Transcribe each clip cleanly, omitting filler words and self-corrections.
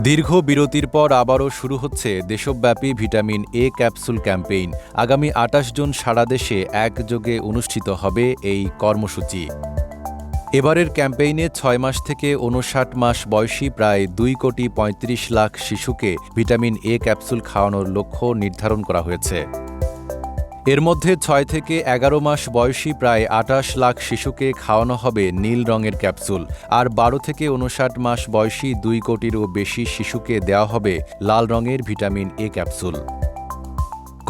দীর্ঘ বিরতির পর আবারও শুরু হচ্ছে দেশব্যাপী ভিটামিন এ ক্যাপসুল ক্যাম্পেইন। আগামী ২৮ জুন সারা দেশে একযোগে অনুষ্ঠিত হবে এই কর্মসূচি। এবারের ক্যাম্পেইনে ৬ মাস থেকে ৫৯ মাস বয়সী প্রায় ২,৩৫,০০,০০০ শিশুকে ভিটামিন এ ক্যাপসুল খাওয়ানোর লক্ষ্য নির্ধারণ করা হয়েছে। এর মধ্যে ৬ থেকে ১১ মাস বয়সী প্রায় ২৮ লাখ শিশুকে খাওয়ানো হবে নীল রঙের ক্যাপসুল, আর ১২ থেকে ৫৯ মাস বয়সী ২ কোটিরও বেশি শিশুকে দেওয়া হবে লাল রঙের ভিটামিন এ ক্যাপসুল।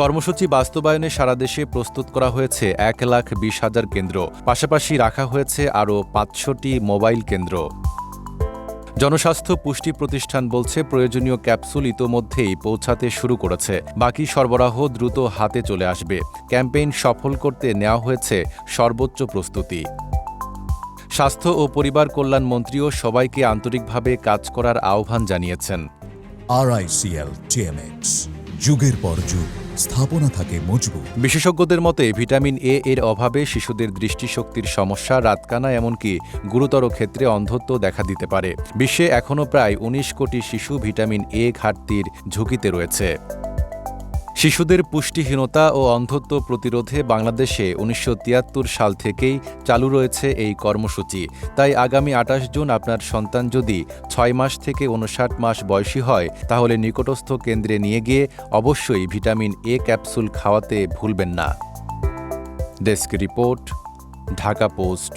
কর্মসূচি বাস্তবায়নে সারা দেশে প্রস্তুত করা হয়েছে ১,২০,০০০ কেন্দ্র, পাশাপাশি রাখা হয়েছে আরও ৫০০টি মোবাইল কেন্দ্র। জনস্বাস্থ্য পুষ্টি প্রতিষ্ঠান বলছে প্রয়োজনীয় ক্যাপসুল ইতোমধ্যেই পৌঁছাতে শুরু করেছে, বাকি সরবরাহ দ্রুত হাতে চলে আসবে। ক্যাম্পেইন সফল করতে নেওয়া হয়েছে সর্বোচ্চ প্রস্তুতি। স্বাস্থ্য ও পরিবার কল্যাণ মন্ত্রীও সবাইকে আন্তরিকভাবে কাজ করার আহ্বান জানিয়েছেন। RICL TMX, যুগের পর যুগ স্থাপনা থাকে মজবুত। বিশেষজ্ঞদের মতে ভিটামিন এ এর অভাবে শিশুদের দৃষ্টিশক্তির সমস্যা, রাতকানা, এমনকি গুরুতর ক্ষেত্রে অন্ধত্ব দেখা দিতে পারে। বিশ্বে এখনও প্রায় ১৯ কোটি শিশু ভিটামিন এ ঘাটতির ঝুঁকিতে রয়েছে। শিশুদের পুষ্টিহীনতা ও অন্ধত্ব প্রতিরোধে বাংলাদেশে ১৯৭৩ সাল থেকেই চালু রয়েছে এই কর্মসূচি। তাই আগামী ২৮ জুন আপনার সন্তান যদি ৬ মাস থেকে ৫৯ মাস বয়সী হয়, তাহলে নিকটস্থ কেন্দ্রে নিয়ে গিয়ে অবশ্যই ভিটামিন এ ক্যাপসুল খাওয়াতে ভুলবেন না। Desk report, Dhaka post.